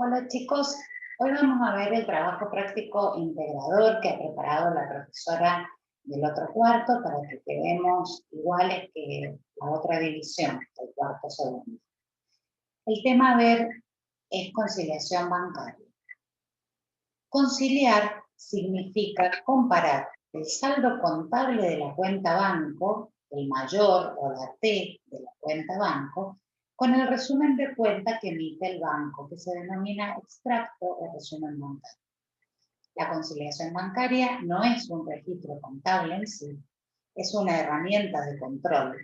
Hola chicos, hoy vamos a ver el trabajo práctico integrador que ha preparado la profesora del otro cuarto para que quedemos iguales que la otra división del cuarto segundo. El tema a ver es conciliación bancaria. Conciliar significa comparar el saldo contable de la cuenta banco, el mayor o la T de la cuenta banco, con el resumen de cuenta que emite el banco, que se denomina extracto o resumen bancario. La conciliación bancaria no es un registro contable en sí, es una herramienta de control,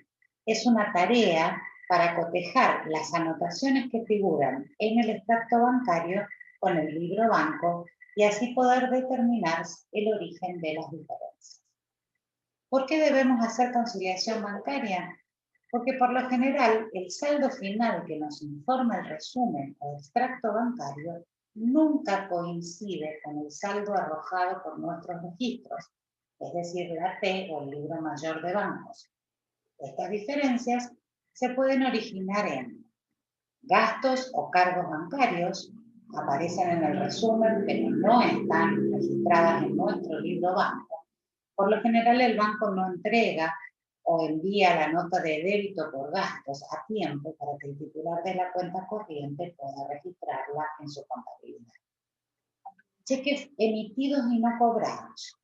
es una tarea para cotejar las anotaciones que figuran en el extracto bancario con el libro banco y así poder determinar el origen de las diferencias. ¿Por qué debemos hacer conciliación bancaria? Porque por lo general el saldo final que nos informa el resumen o extracto bancario nunca coincide con el saldo arrojado por nuestros registros, es decir, la T o el libro mayor de bancos. Estas diferencias se pueden originar en gastos o cargos bancarios, aparecen en el resumen pero no están registradas en nuestro libro banco. Por lo general el banco no entrega o envía la nota de débito por gastos a tiempo para que el titular de la cuenta corriente pueda registrarla en su contabilidad. Cheques emitidos y no cobrados.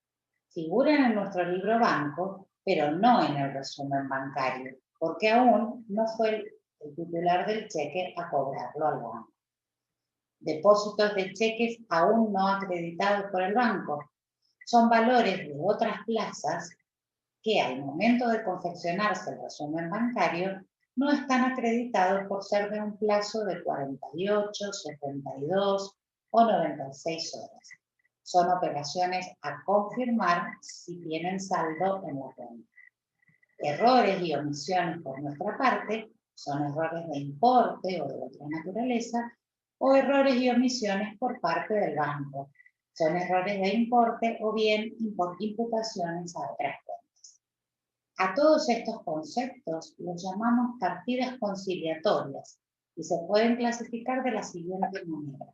Figuran en nuestro libro banco, pero no en el resumen bancario, porque aún no fue el titular del cheque a cobrarlo al banco. Depósitos de cheques aún no acreditados por el banco. Son valores de otras plazas que al momento de confeccionarse el resumen bancario no están acreditados por ser de un plazo de 48, 72 o 96 horas. Son operaciones a confirmar si tienen saldo en la cuenta. Errores y omisiones por nuestra parte son errores de importe o de otra naturaleza o errores y omisiones por parte del banco. Son errores de importe o bien imputaciones a otras cuentas. A todos estos conceptos los llamamos partidas conciliatorias y se pueden clasificar de la siguiente manera.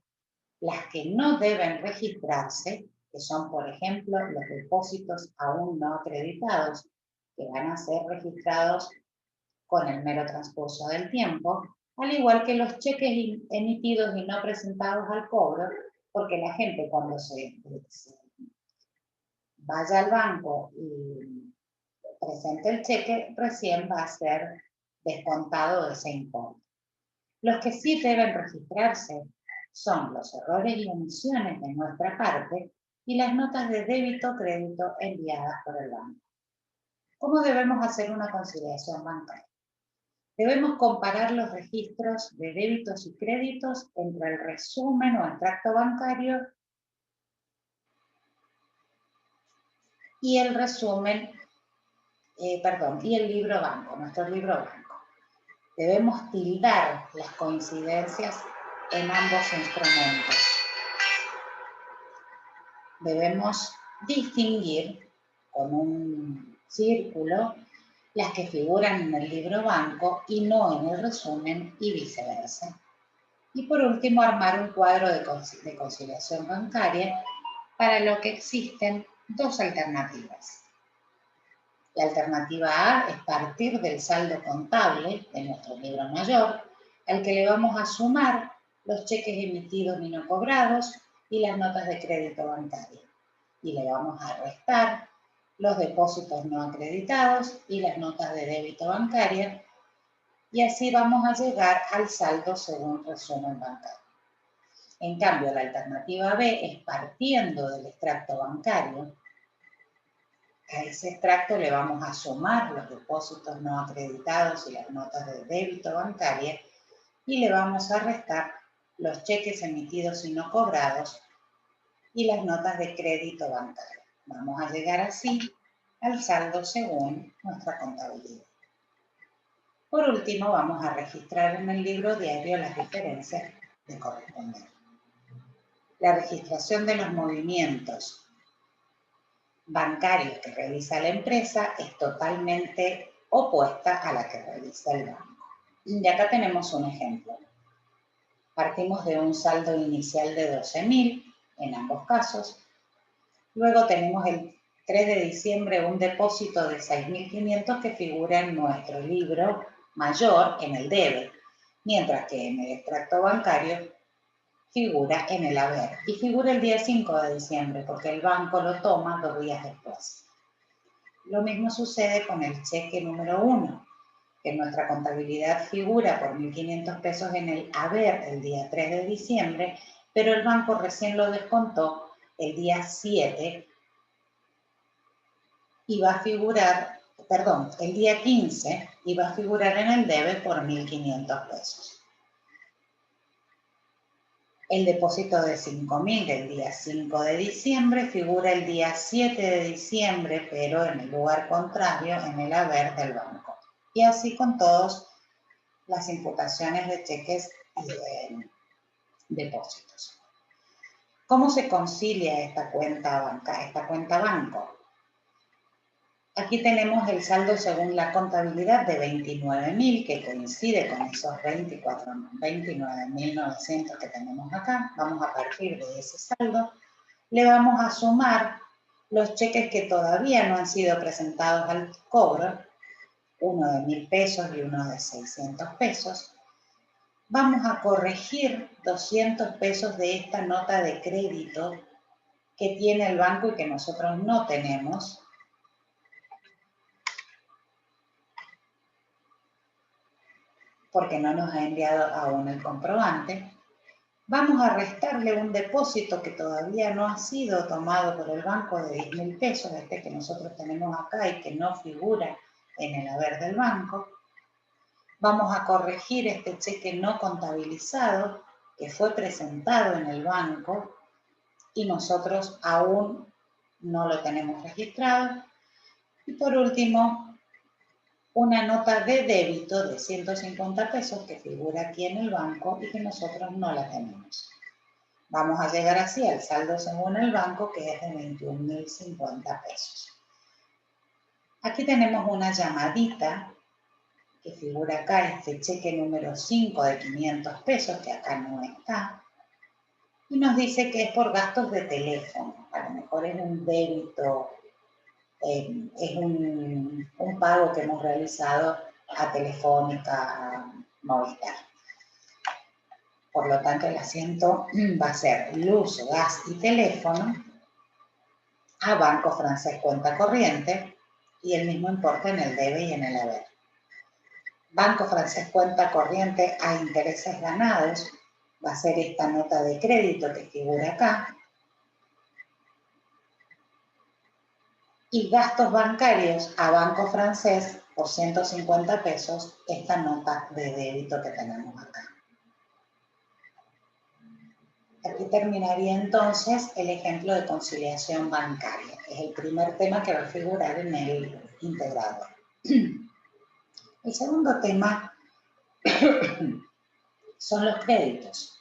Las que no deben registrarse, que son, por ejemplo, los depósitos aún no acreditados, que van a ser registrados con el mero transcurso del tiempo, al igual que los cheques emitidos y no presentados al cobro, porque la gente cuando se vaya al banco y presente el cheque, recién va a ser descontado de ese importe. Los que sí deben registrarse son los errores y omisiones de nuestra parte y las notas de débito o crédito enviadas por el banco. ¿Cómo debemos hacer una conciliación bancaria? Debemos comparar los registros de débitos y créditos entre el resumen o extracto bancario y el resumen, y el libro banco, nuestro libro banco. Debemos tildar las coincidencias en ambos instrumentos. Debemos distinguir con un círculo las que figuran en el libro banco y no en el resumen y viceversa. Y por último, armar un cuadro de conciliación bancaria para lo que existen dos alternativas. La alternativa A es partir del saldo contable de nuestro libro mayor, al que le vamos a sumar los cheques emitidos y no cobrados y las notas de crédito bancario. Y le vamos a restar los depósitos no acreditados y las notas de débito bancaria, y así vamos a llegar al saldo según resumen bancario. En cambio, la alternativa B es partiendo del extracto bancario. A ese extracto le vamos a sumar los depósitos no acreditados y las notas de débito bancaria y le vamos a restar los cheques emitidos y no cobrados y las notas de crédito bancario. Vamos a llegar así al saldo según nuestra contabilidad. Por último, vamos a registrar en el libro diario las diferencias de correspondencia. La registración de los movimientos bancarios que realiza la empresa es totalmente opuesta a la que realiza el banco. Y acá tenemos un ejemplo. Partimos de un saldo inicial de 12.000 en ambos casos. Luego tenemos el 3 de diciembre un depósito de 6.500 que figura en nuestro libro mayor en el debe, mientras que en el extracto bancario figura en el haber. Y figura el día 5 de diciembre porque el banco lo toma 2 días después. Lo mismo sucede con el cheque número 1, que en nuestra contabilidad figura por 1.500 pesos en el haber el día 3 de diciembre, pero el banco recién lo descontó el día 7 y va a figurar, perdón, el día 15 y va a figurar en el debe por 1.500 pesos. El depósito de 5.000 del día 5 de diciembre figura el día 7 de diciembre, pero en el lugar contrario, en el haber del banco. Y así con todas las imputaciones de cheques y de depósitos. ¿Cómo se concilia esta cuenta banco? Aquí tenemos el saldo según la contabilidad de 29.000, que coincide con esos 29.900 que tenemos acá. Vamos a partir de ese saldo. Le vamos a sumar los cheques que todavía no han sido presentados al cobro, uno de 1.000 pesos y uno de 600 pesos. Vamos a corregir 200 pesos de esta nota de crédito que tiene el banco y que nosotros no tenemos. Porque no nos ha enviado aún el comprobante. Vamos a restarle un depósito que todavía no ha sido tomado por el banco de 10.000 pesos, este que nosotros tenemos acá y que no figura en el haber del banco. Vamos a corregir este cheque no contabilizado que fue presentado en el banco y nosotros aún no lo tenemos registrado. Y por último, una nota de débito de 150 pesos que figura aquí en el banco y que nosotros no la tenemos. Vamos a llegar así al saldo según el banco, que es de 21.050 pesos. Aquí tenemos una llamadita que figura acá, este cheque número 5 de 500 pesos, que acá no está, y nos dice que es por gastos de teléfono. A lo mejor es un débito, es un pago que hemos realizado a Telefónica, a Movistar. Por lo tanto, el asiento va a ser luz, gas y teléfono a Banco Francés cuenta corriente y el mismo importe en el debe y en el haber. Banco Francés cuenta corriente a intereses ganados va a ser esta nota de crédito que figura acá. Y gastos bancarios a Banco Francés por 150 pesos, esta nota de débito que tenemos acá. Aquí terminaría entonces el ejemplo de conciliación bancaria, que es el primer tema que va a figurar en el integrador. El segundo tema son los créditos,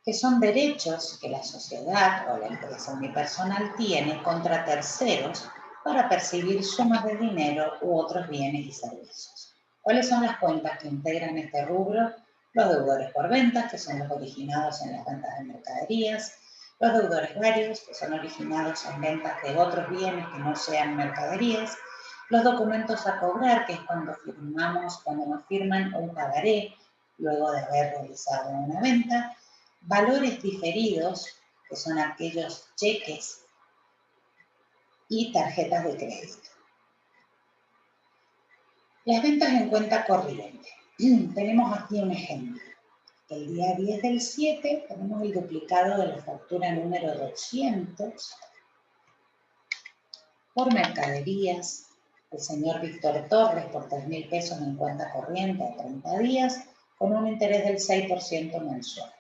que son derechos que la sociedad o la empresa unipersonal tiene contra terceros para percibir sumas de dinero u otros bienes y servicios. ¿Cuáles son las cuentas que integran este rubro? Los deudores por ventas, que son los originados en las ventas de mercaderías, los deudores varios, que son originados en ventas de otros bienes que no sean mercaderías, los documentos a cobrar, que es cuando nos firman un pagaré luego de haber realizado una venta, valores diferidos, que son aquellos cheques y tarjetas de crédito. Las ventas en cuenta corriente. Tenemos aquí un ejemplo. El día 10 del 7 tenemos el duplicado de la factura número 200 por mercaderías. El señor Víctor Torres por 3.000 pesos en cuenta corriente a 30 días con un interés del 6% mensual.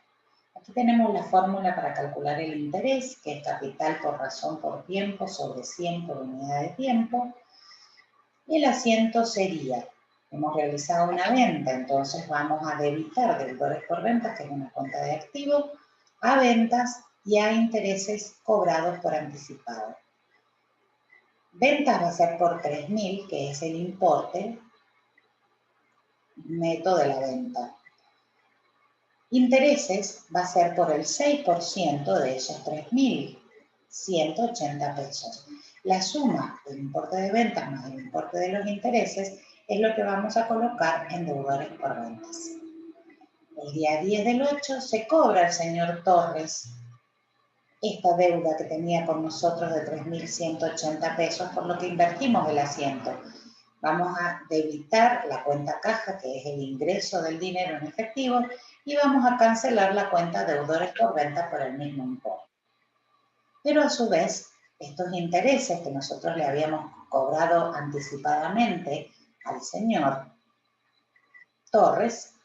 Aquí tenemos la fórmula para calcular el interés, que es capital por razón por tiempo sobre 100 por unidad de tiempo. Y el asiento sería, hemos realizado una venta, entonces vamos a debitar deudores por ventas, que es una cuenta de activo, a ventas y a intereses cobrados por anticipado. Ventas va a ser por 3.000, que es el importe neto de la venta. Intereses va a ser por el 6% de esos 3.180 pesos. La suma del importe de ventas más el importe de los intereses es lo que vamos a colocar en deudores por ventas. El día 10 del 8 se cobra al señor Torres esta deuda que tenía con nosotros de 3.180 pesos, por lo que invertimos el asiento. Vamos a debitar la cuenta caja, que es el ingreso del dinero en efectivo, y vamos a cancelar la cuenta deudores por venta por el mismo importe. Pero a su vez, estos intereses que nosotros le habíamos cobrado anticipadamente al señor Torres,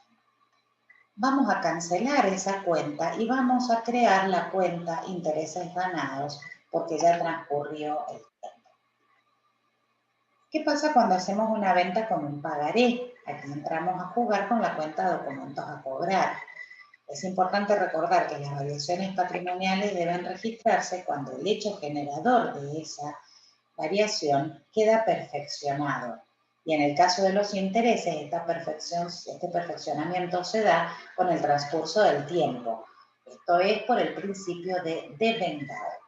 vamos a cancelar esa cuenta y vamos a crear la cuenta intereses ganados porque ya transcurrió el tiempo. ¿Qué pasa cuando hacemos una venta con un pagaré? Aquí entramos a jugar con la cuenta documentos a cobrar. Es importante recordar que las variaciones patrimoniales deben registrarse cuando el hecho generador de esa variación queda perfeccionado. Y en el caso de los intereses, este perfeccionamiento se da con el transcurso del tiempo. Esto es por el principio de devengado.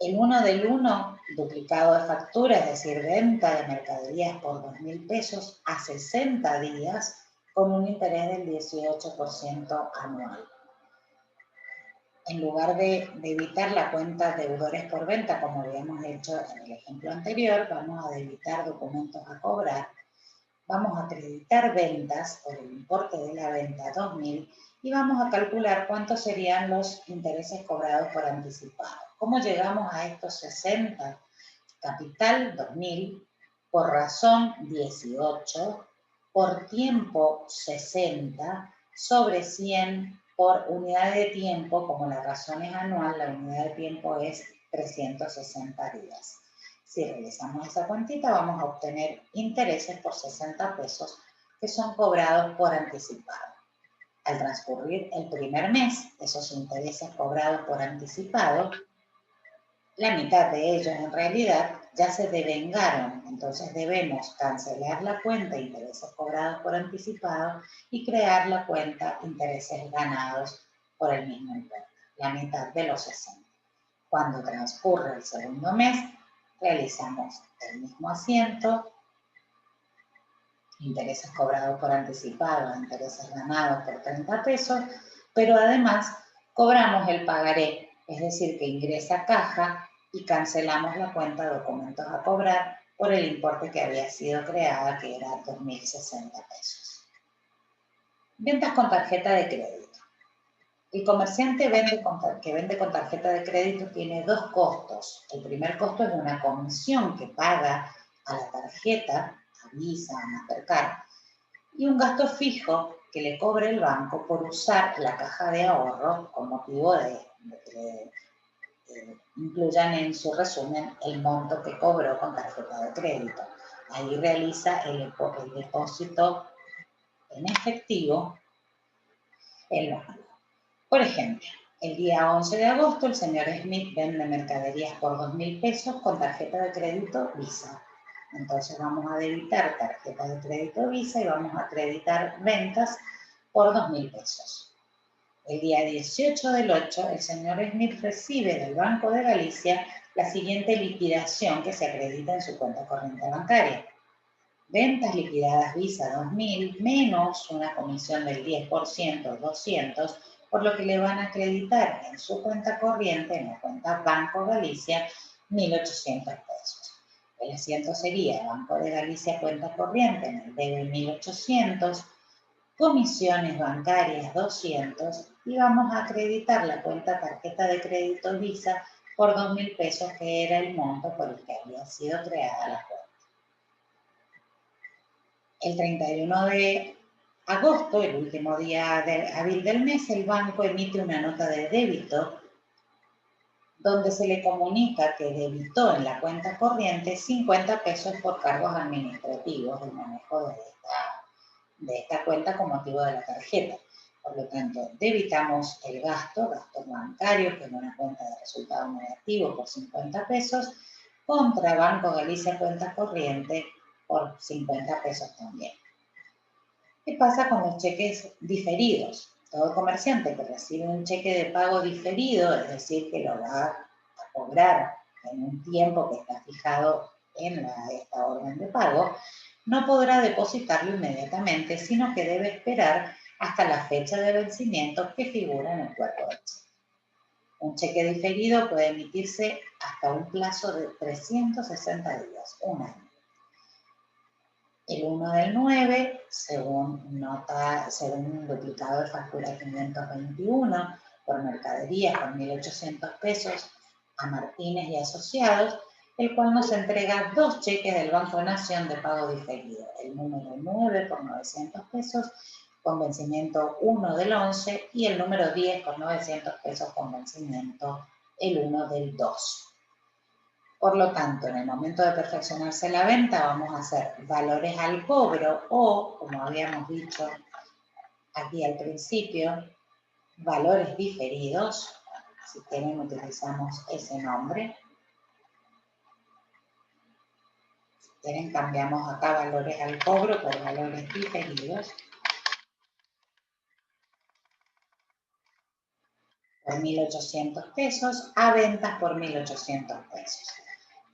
El 1 del 1, duplicado de factura, es decir, venta de mercaderías por 2.000 pesos a 60 días con un interés del 18% anual. En lugar de debitar la cuenta deudores por venta, como habíamos hecho en el ejemplo anterior, vamos a debitar documentos a cobrar, vamos a acreditar ventas por el importe de la venta 2.000 y vamos a calcular cuántos serían los intereses cobrados por anticipado. ¿Cómo llegamos a estos 60? Capital 2.000, por razón 18, por tiempo 60, sobre 100 por unidad de tiempo, como la razón es anual, la unidad de tiempo es 360 días. Si realizamos esa cuantita, vamos a obtener intereses por 60 pesos que son cobrados por anticipado. Al transcurrir el primer mes, esos intereses cobrados por anticipado, la mitad de ellos en realidad ya se devengaron, entonces debemos cancelar la cuenta intereses cobrados por anticipado y crear la cuenta intereses ganados por el mismo importe, la mitad de los 60. Cuando transcurre el segundo mes, realizamos el mismo asiento, intereses cobrados por anticipado, intereses ganados por 30 pesos, pero además cobramos el pagaré, es decir, que ingresa caja y cancelamos la cuenta de documentos a cobrar por el importe que había sido creada, que era 2.060 pesos. Ventas con tarjeta de crédito. El comerciante que vende con tarjeta de crédito tiene dos costos. El primer costo es una comisión que paga a la tarjeta, a Visa, a Mastercard, y un gasto fijo que le cobra el banco por usar la caja de ahorro con motivo de que incluyan en su resumen el monto que cobró con tarjeta de crédito. Ahí realiza el depósito en efectivo el banco. Por ejemplo, el día 11 de agosto el señor Smith vende mercaderías por 2.000 pesos con tarjeta de crédito Visa. Entonces vamos a debitar tarjeta de crédito Visa y vamos a acreditar ventas por 2.000 pesos. El día 18 del 8, el señor Smith recibe del Banco de Galicia la siguiente liquidación que se acredita en su cuenta corriente bancaria. Ventas liquidadas Visa 2.000 menos una comisión del 10%, 200, por lo que le van a acreditar en su cuenta corriente, en la cuenta Banco Galicia, 1.800 pesos. El asiento sería Banco de Galicia cuenta corriente, en el debe 1.800, comisiones bancarias 200 y vamos a acreditar la cuenta tarjeta de crédito Visa por 2.000 pesos, que era el monto por el que había sido creada la cuenta. El 31 de agosto, el último día hábil del mes, el banco emite una nota de débito donde se le comunica que debitó en la cuenta corriente 50 pesos por cargos administrativos del manejo de esta cuenta con motivo de la tarjeta. Por lo tanto, debitamos el gasto bancario, que es una cuenta de resultado negativo por 50 pesos, contra Banco Galicia cuenta corriente por 50 pesos también. ¿Qué pasa con los cheques diferidos? Todo comerciante que recibe un cheque de pago diferido, es decir, que lo va a cobrar en un tiempo que está fijado en esta orden de pago, no podrá depositarlo inmediatamente, sino que debe esperar hasta la fecha de vencimiento que figura en el cuerpo del cheque. Un cheque diferido puede emitirse hasta un plazo de 360 días, un año. El 1 del 9, según un duplicado de factura 521 por mercadería con 1.800 pesos a Martínez y Asociados, el cual nos entrega 2 cheques del Banco Nación de pago diferido. El número 9 por 900 pesos con vencimiento 1 del 11 y el número 10 por 900 pesos con vencimiento el 1 del 2. Por lo tanto, en el momento de perfeccionarse la venta, vamos a hacer valores al cobro o, como habíamos dicho aquí al principio, valores diferidos. Si quieren, utilizamos ese nombre. Si quieren, cambiamos acá valores al cobro por valores diferidos. Por 1.800 pesos a ventas por 1.800 pesos.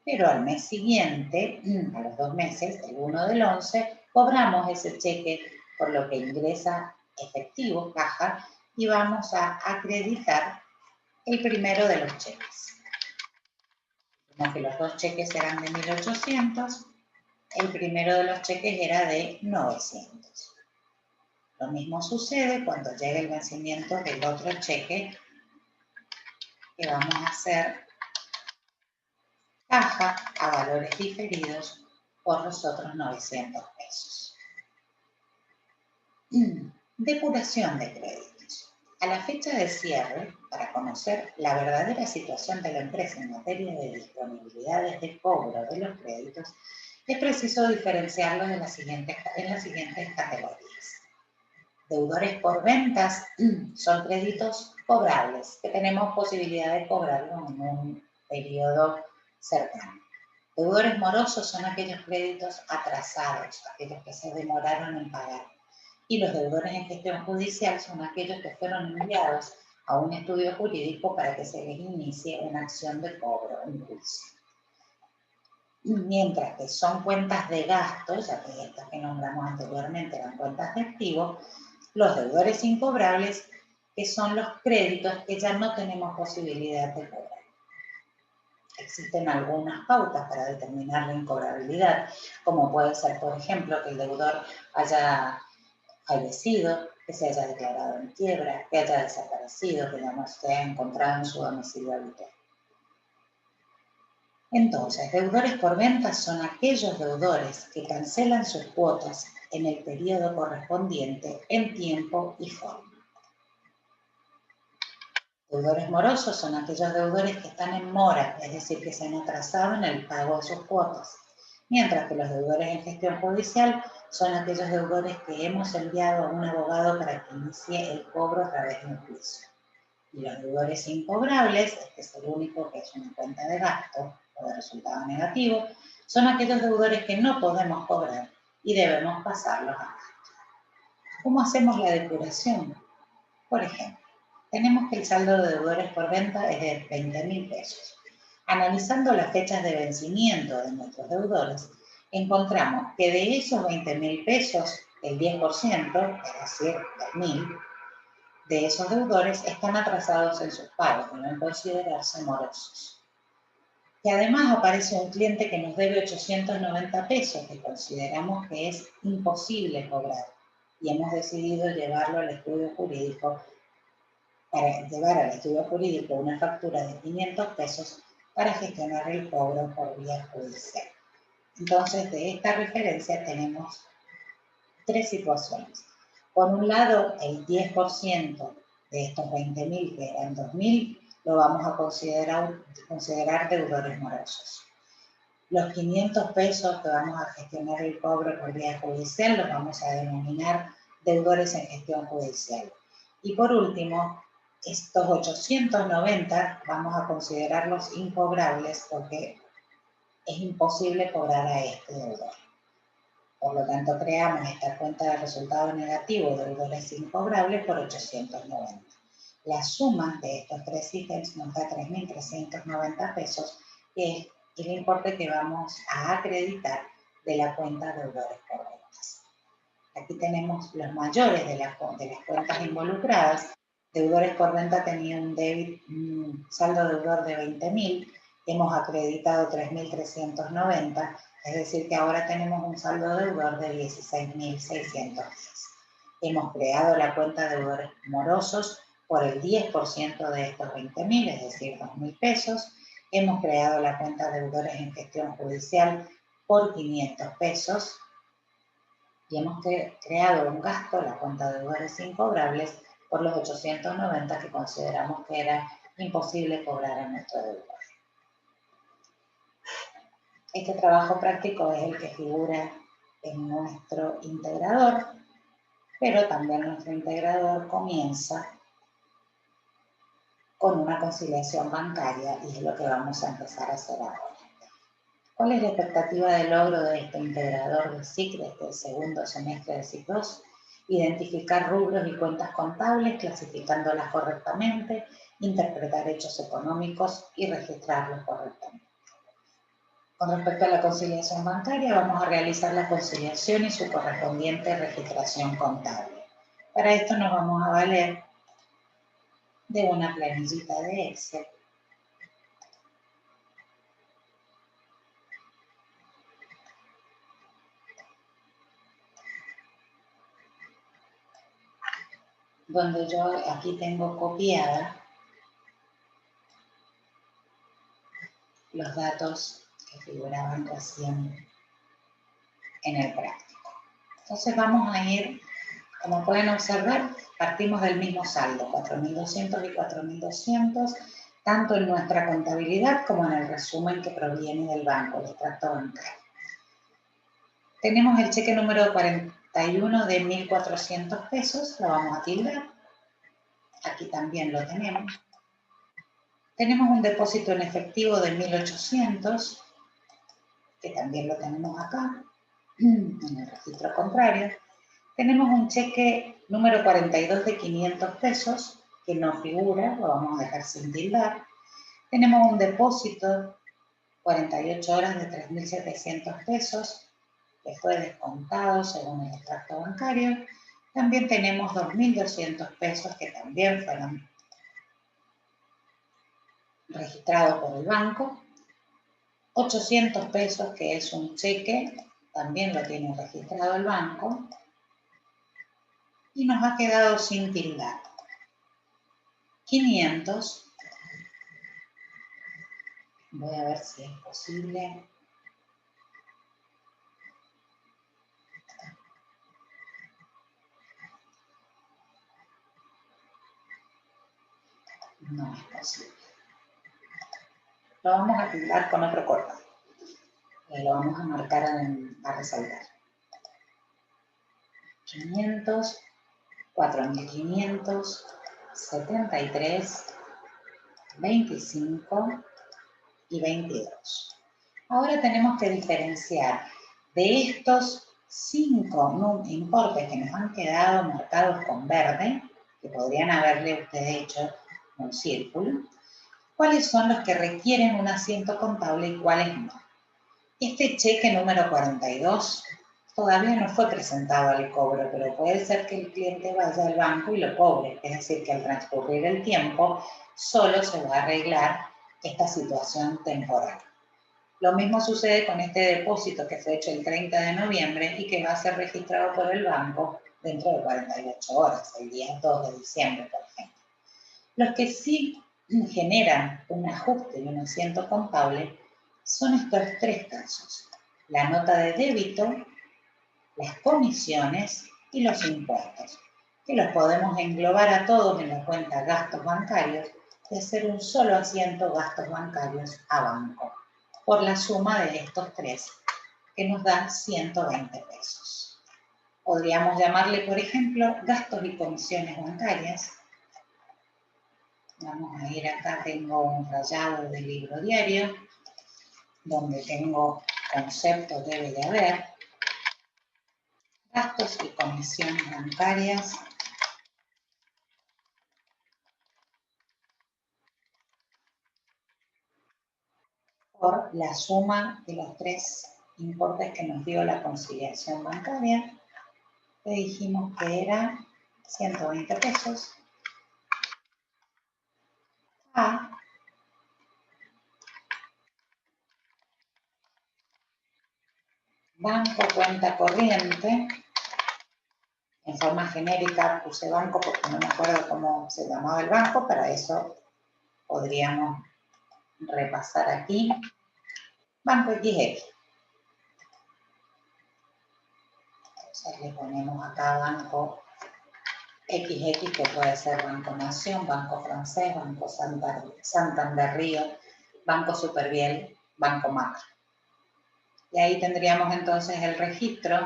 Pero al mes siguiente, a los 2 meses, el 1 del 11, cobramos ese cheque por lo que ingresa efectivo, caja, y vamos a acreditar el primero de los cheques. Como que los 2 cheques eran de 1.800, el primero de los cheques era de 900. Lo mismo sucede cuando llegue el vencimiento del otro cheque, que vamos a hacer caja a valores diferidos por los otros 900 pesos. Depuración de créditos. A la fecha de cierre, para conocer la verdadera situación de la empresa en materia de disponibilidades de cobro de los créditos, es preciso diferenciarlos en las siguientes categorías. Deudores por ventas son créditos cobrables, que tenemos posibilidad de cobrarlos en un periodo cercano. Deudores morosos son aquellos créditos atrasados, aquellos que se demoraron en pagar. Y los deudores en gestión judicial son aquellos que fueron enviados a un estudio jurídico para que se les inicie una acción de cobro en juicio. Mientras que son cuentas de gastos, ya que estas que nombramos anteriormente eran cuentas de activos, los deudores incobrables, que son los créditos que ya no tenemos posibilidad de cobrar. Existen algunas pautas para determinar la incobrabilidad, como puede ser, por ejemplo, que el deudor haya fallecido, que se haya declarado en quiebra, que haya desaparecido, que ya no se haya encontrado en su domicilio habitual. Entonces, deudores por ventas son aquellos deudores que cancelan sus cuotas en el periodo correspondiente en tiempo y forma. Deudores morosos son aquellos deudores que están en mora, es decir, que se han atrasado en el pago de sus cuotas, mientras que los deudores en gestión judicial son aquellos deudores que hemos enviado a un abogado para que inicie el cobro a través de un juicio. Y los deudores incobrables, este es el único que es una cuenta de gasto o de resultado negativo, son aquellos deudores que no podemos cobrar y debemos pasarlos a gasto. ¿Cómo hacemos la depuración? Por ejemplo, tenemos que el saldo de deudores por venta es de 20.000 pesos. Analizando las fechas de vencimiento de nuestros deudores, encontramos que de esos 20.000 pesos, el 10%, es decir, 2.000, de esos deudores están atrasados en sus pagos, deben considerarse morosos. Y además aparece un cliente que nos debe 890 pesos, que consideramos que es imposible cobrar, y hemos decidido llevarlo al estudio jurídico, para llevar al estudio jurídico una factura de 500 pesos para gestionar el cobro por vía judicial. Entonces, de esta referencia tenemos 3 situaciones. Por un lado, el 10% de estos 20.000, que eran 2.000, lo vamos a considerar deudores morosos. Los 500 pesos que vamos a gestionar el cobro por vía judicial los vamos a denominar deudores en gestión judicial. Y por último, estos 890 vamos a considerarlos incobrables porque es imposible cobrar a este deudor. Por lo tanto, creamos esta cuenta de resultado negativo de deudores incobrables por 890. La suma de estos tres ítems nos da 3.390 pesos, que es el importe que vamos a acreditar de la cuenta deudores por ventas. Aquí tenemos los mayores de las cuentas involucradas. Deudores por venta tenía un saldo deudor de 20.000, hemos acreditado 3.390, es decir que ahora tenemos un saldo deudor de 16.610. Hemos creado la cuenta de deudores morosos por el 10% de estos 20.000, es decir, 2.000 pesos. Hemos creado la cuenta de deudores en gestión judicial por 500 pesos. Y hemos creado un gasto, la cuenta de deudores incobrables, por los 890 que consideramos que era imposible cobrar a nuestro deudor. Este trabajo práctico es el que figura en nuestro integrador, pero también nuestro integrador comienza con una conciliación bancaria y es lo que vamos a empezar a hacer ahora. ¿Cuál es la expectativa de logro de este integrador de SIC de este segundo semestre de SIC 2? Identificar rubros y cuentas contables, clasificándolas correctamente, interpretar hechos económicos y registrarlos correctamente. Con respecto a la conciliación bancaria, vamos a realizar la conciliación y su correspondiente registración contable. Para esto nos vamos a valer de una planillita de Excel donde yo aquí tengo copiada los datos que figuraban recién en el práctico. Entonces vamos a ir, como pueden observar, partimos del mismo saldo, 4.200 y 4.200, tanto en nuestra contabilidad como en el resumen que proviene del banco, el extracto bancario. Tenemos el cheque número 41 de 1.400 pesos, lo vamos a tildar. Aquí también lo tenemos. Tenemos un depósito en efectivo de 1.800, que también lo tenemos acá, en el registro contrario. Tenemos un cheque número 42 de 500 pesos, que no figura, lo vamos a dejar sin tildar. Tenemos un depósito 48 horas de 3.700 pesos, que fue descontado según el extracto bancario. También tenemos 2.200 pesos que también fueron registrados por el banco. 800 pesos, que es un cheque, también lo tiene registrado el banco. Y nos ha quedado sin tildar 500. Voy a ver si es posible. No es posible. Lo vamos a tildar con otro color. Lo vamos a marcar a resaltar. 500, 4.500, 73, 25 y 22. Ahora tenemos que diferenciar de estos 5 importes que nos han quedado marcados con verde, que podrían haberle ustedes hecho un círculo, cuáles son los que requieren un asiento contable y cuáles no. Este cheque número 42 todavía no fue presentado al cobro, pero puede ser que el cliente vaya al banco y lo cobre, es decir, que al transcurrir el tiempo solo se va a arreglar esta situación temporal. Lo mismo sucede con este depósito que fue hecho el 30 de noviembre y que va a ser registrado por el banco dentro de 48 horas, el día 2 de diciembre, por ejemplo. Los que sí generan un ajuste y un asiento contable son estos tres casos: la nota de débito, las comisiones y los impuestos, que los podemos englobar a todos en la cuenta gastos bancarios y hacer un solo asiento gastos bancarios a banco, por la suma de estos tres, que nos da 120 pesos. Podríamos llamarle, por ejemplo, gastos y comisiones bancarias. Vamos a ir acá, tengo un rayado del libro diario, donde tengo conceptos debe de haber. Gastos y comisiones bancarias por la suma de los tres importes que nos dio la conciliación bancaria, que dijimos que era 120 pesos, a banco cuenta corriente. En forma genérica puse banco porque no me acuerdo cómo se llamaba el banco, para eso podríamos repasar aquí. Banco XX. Entonces le ponemos acá banco XX, que puede ser Banco Nación, Banco Francés, Banco Santander Río, Banco Superviel, Banco Macro. Y ahí tendríamos entonces el registro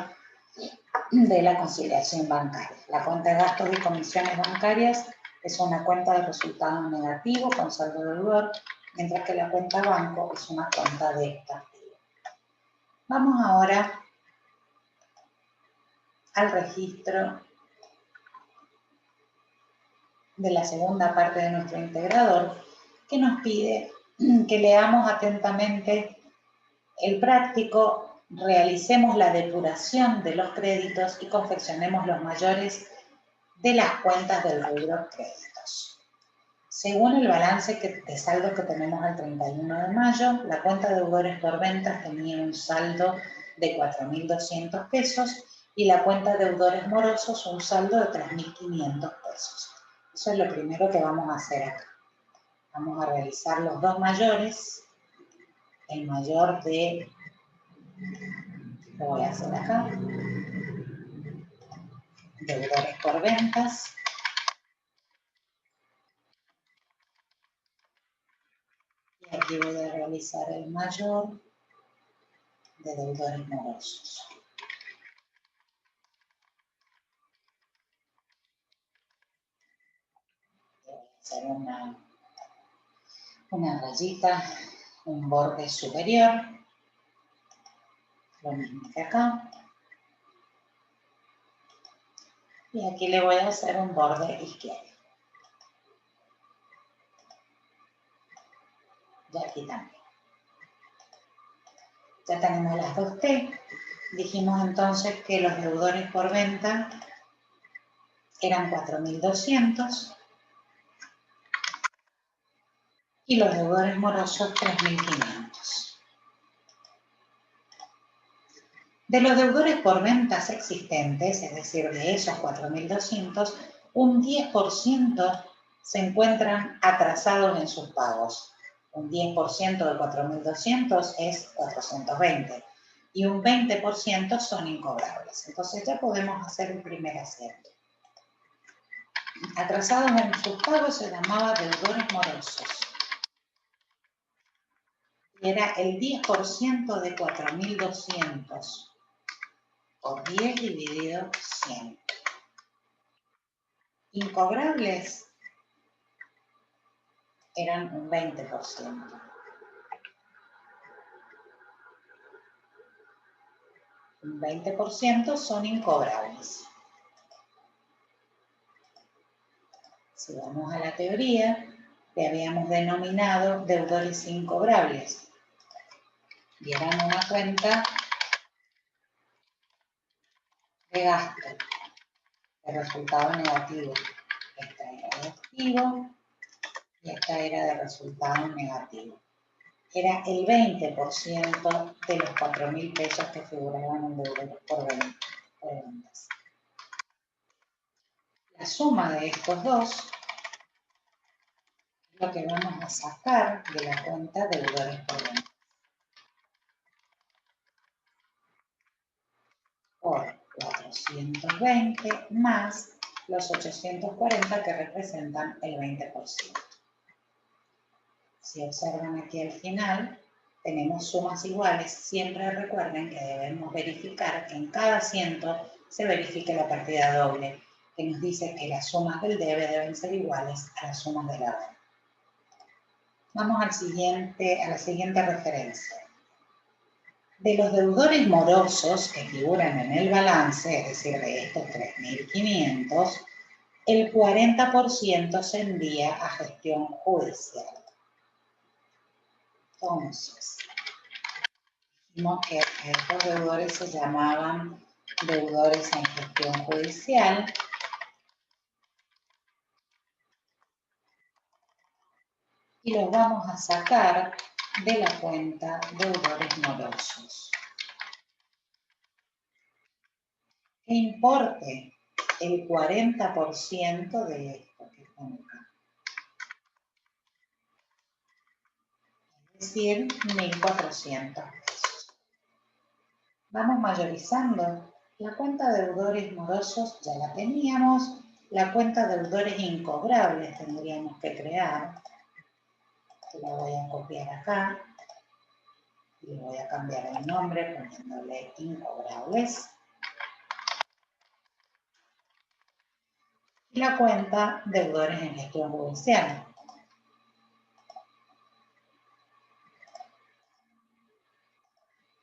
de la conciliación bancaria. La cuenta de gastos y comisiones bancarias es una cuenta de resultado negativo con saldo de deudor, mientras que la cuenta banco es una cuenta de activo. Vamos ahora al registro de la segunda parte de nuestro integrador, que nos pide que leamos atentamente el práctico, realicemos la depuración de los créditos y confeccionemos los mayores de las cuentas del rubro créditos. Según el balance de saldo que tenemos al 31 de mayo, la cuenta de deudores por ventas tenía un saldo de 4.200 pesos y la cuenta de deudores morosos un saldo de 3.500 pesos. Eso es lo primero que vamos a hacer acá. Vamos a realizar los dos mayores. El mayor de, lo voy a hacer acá, deudores por ventas. Y aquí voy a realizar el mayor de deudores morosos. Voy a hacer una rayita, un borde superior, lo mismo que acá. Y aquí le voy a hacer un borde izquierdo. Y aquí también. Ya tenemos las dos T. Dijimos entonces que los deudores por venta eran 4.200 y los deudores morosos 3.500. De los deudores por ventas existentes, es decir, de esos 4.200, un 10% se encuentran atrasados en sus pagos. Un 10% de 4.200 es 420 y un 20% son incobrables. Entonces ya podemos hacer el primer acierto. Atrasados en sus pagos se llamaba deudores morosos. Y era el 10% de 4.200. Por 10 dividido 100. Incobrables eran un 20%. Un 20% son incobrables. Si vamos a la teoría, le habíamos denominado deudores incobrables. Y eran una cuenta de gasto, de resultado negativo. Esta era de activo y esta era de resultado negativo. Era el 20% de los 4.000 pesos que figuraban en deudores por ventas. La suma de estos dos es lo que vamos a sacar de la cuenta deudores por ventas. Por 420 más los 840 que representan el 20%. Si observan aquí al final, tenemos sumas iguales. Siempre recuerden que debemos verificar que en cada asiento se verifique la partida doble, que nos dice que las sumas del debe deben ser iguales a las sumas de la venta. Vamos a la siguiente referencia. De los deudores morosos que figuran en el balance, es decir, de estos 3.500, el 40% se envía a gestión judicial. Entonces, dijimos que estos deudores se llamaban deudores en gestión judicial. Y los vamos a sacar de la cuenta deudores morosos. Que importe el 40% de esto que están acá. Es decir, 1.400 pesos. Vamos mayorizando. La cuenta de deudores morosos ya la teníamos. La cuenta de deudores incobrables tendríamos que crear. La voy a copiar acá. Y voy a cambiar el nombre poniéndole incobrables. Y la cuenta deudores en gestión judicial.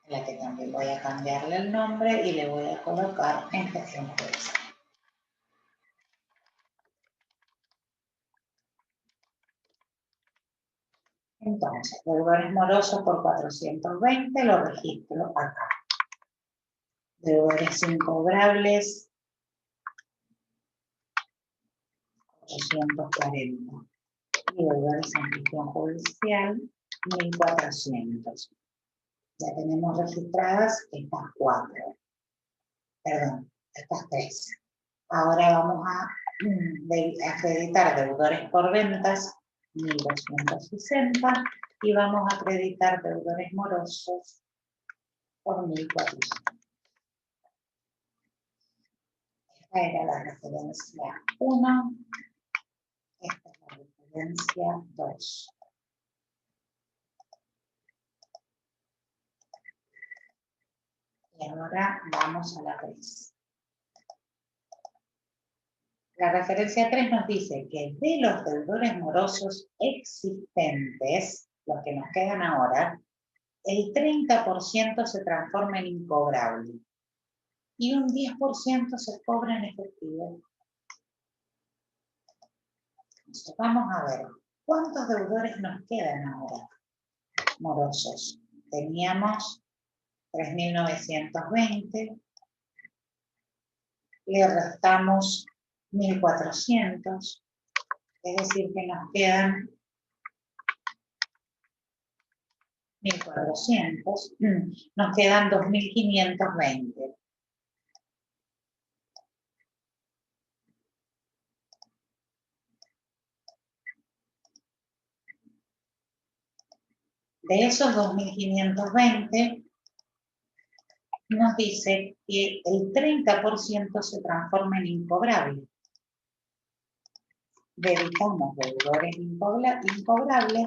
La que también voy a cambiarle el nombre y le voy a colocar en gestión judicial. Entonces, deudores morosos por 420 lo registro acá. Deudores incobrables 840. Y deudores en gestión judicial 1.400. Ya tenemos registradas estas 4. Perdón, estas 3. Ahora vamos a acreditar deudores por ventas 1.260 y vamos a acreditar deudores morosos por 1.400. Esta era la referencia 1, esta es la referencia 2. Y ahora vamos a la 3. La referencia 3 nos dice que de los deudores morosos existentes, los que nos quedan ahora, el 30% se transforma en incobrable y un 10% se cobra en efectivo. Entonces, vamos a ver, ¿cuántos deudores nos quedan ahora morosos? Teníamos 3.920, le restamos 1.400, es decir, que nos quedan 1.400, nos quedan 2.520. De esos 2.520, nos dice que el 30% se transforma en incobrable. Debitamos deudores incobrables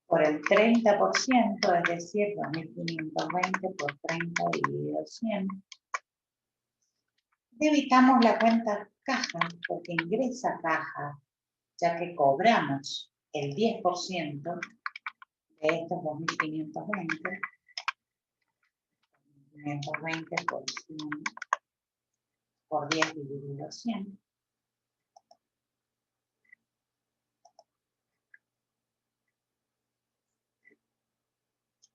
por el 30%, es decir, 2.520 por 30 dividido 100. Debitamos la cuenta caja, porque ingresa caja, ya que cobramos el 10% de estos 2.520. 520 por 100 por 10 dividido 100.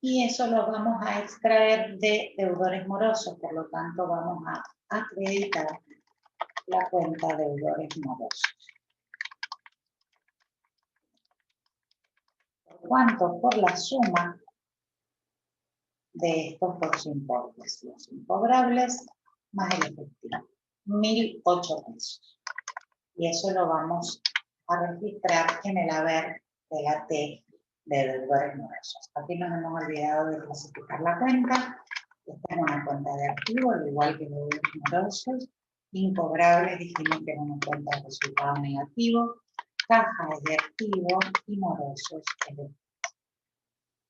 Y eso lo vamos a extraer de deudores morosos, por lo tanto vamos a acreditar la cuenta deudores morosos. ¿Por cuánto? Por la suma de estos dos importes, los incobrables más el efectivo, 1.008 pesos. Y eso lo vamos a registrar en el haber de la T de deudores morosos. Aquí nos hemos olvidado de clasificar la cuenta. Esta es una cuenta de activo, al igual que deudores morosos. Incobrables dijimos que era una cuenta de resultado negativo. Caja es de activo y morosos es de activo.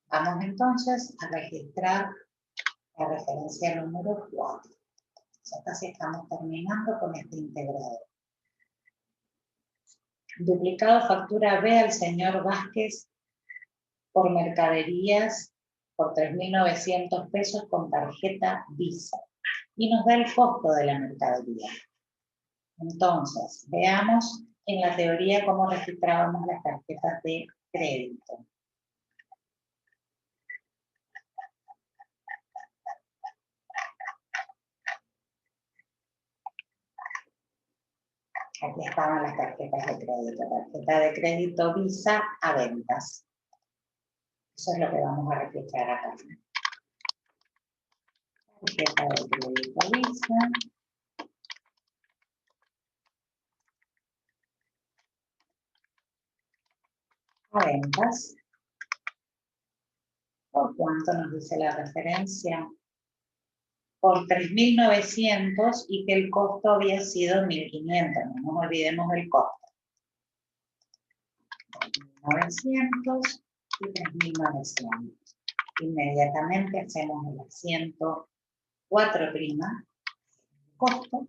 Vamos entonces a registrar la referencia número 4. Ya casi estamos terminando con este integrador. Duplicado factura B al señor Vázquez por mercaderías por 3.900 pesos con tarjeta Visa. Y nos da el costo de la mercadería. Entonces, veamos en la teoría cómo registrábamos las tarjetas de crédito. Aquí estaban las tarjetas de crédito. Tarjeta de crédito Visa a ventas. Eso es lo que vamos a registrar acá. Tarjeta de crédito Visa. A ventas. ¿Por cuánto nos dice la referencia? Por 3.900 y que el costo había sido 1.500. No nos olvidemos del costo. 3.900 y 3.900. Inmediatamente hacemos el asiento 4', costo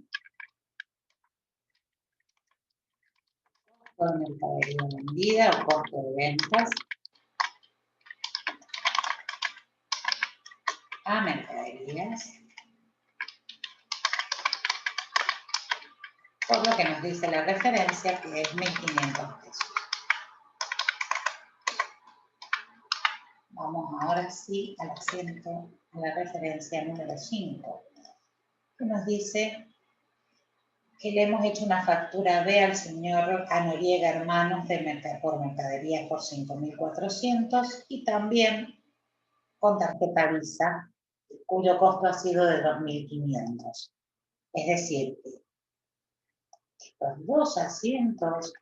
de mercadería vendida o costo de ventas a mercaderías, por lo que nos dice la referencia, que es 1.500 pesos. Vamos ahora sí al asiento, a la referencia número 5, que nos dice que le hemos hecho una factura B al señor Noriega Hermanos por mercaderías por 5.400 y también con tarjeta Visa, cuyo costo ha sido de 2.500. Es decir, que estos dos asientos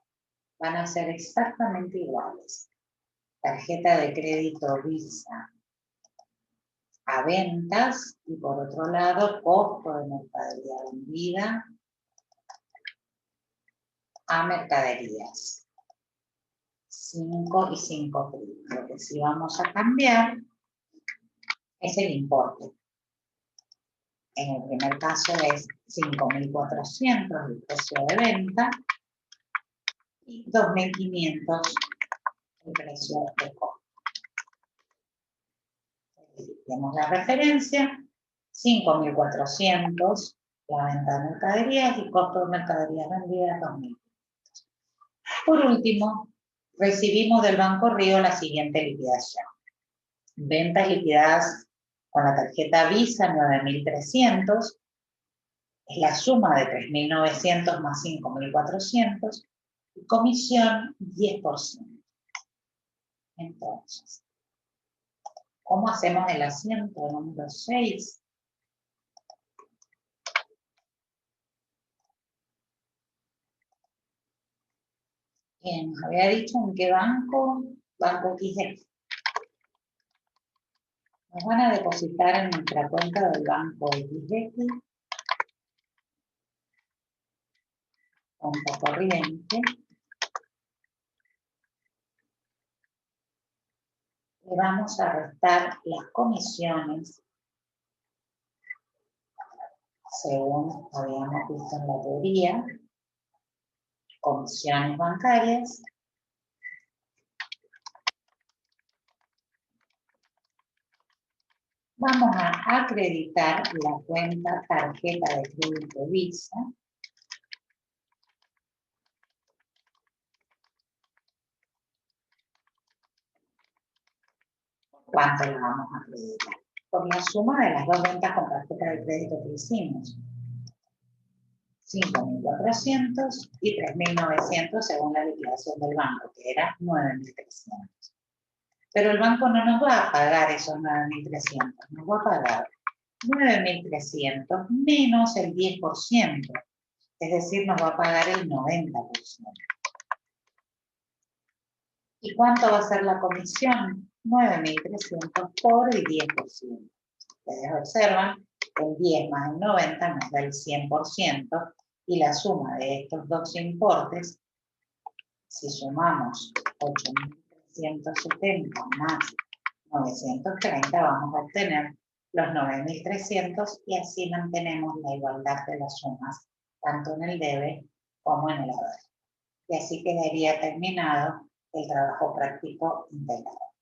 van a ser exactamente iguales. Tarjeta de crédito Visa a ventas y por otro lado costo de mercadería vendida a mercaderías. 5 y 5'. Lo que sí vamos a cambiar es el importe. En el primer caso es 5.400 el precio de venta y 2.500 el precio de costo. Tenemos la referencia, 5.400 la venta de mercaderías y costo de mercaderías vendidas 2.500. Por último, recibimos del Banco Río la siguiente liquidación. Ventas liquidadas con la tarjeta Visa 9.300, es la suma de 3.900 más 5.400 y comisión 10%. Entonces, ¿cómo hacemos el asiento número 6? Nos había dicho en qué banco, Banco XG. Nos van a depositar en nuestra cuenta del Banco XG, cuenta corriente. Le vamos a restar las comisiones según habíamos visto en la teoría, comisiones bancarias, vamos a acreditar la cuenta tarjeta de crédito Visa, ¿cuánto la vamos a acreditar? Por la suma de las dos ventas con tarjeta de crédito que hicimos. 5.400 y 3.900 según la liquidación del banco, que era 9.300. Pero el banco no nos va a pagar esos 9.300, nos va a pagar 9.300 menos el 10%, es decir, nos va a pagar el 90%. ¿Y cuánto va a ser la comisión? 9.300 por el 10%. Ustedes observan, el 10 más el 90 nos da el 100%, y la suma de estos dos importes, si sumamos 8.370 más 930, vamos a obtener los 9.300 y así mantenemos la igualdad de las sumas, tanto en el debe como en el haber. Y así quedaría terminado el trabajo práctico integrado.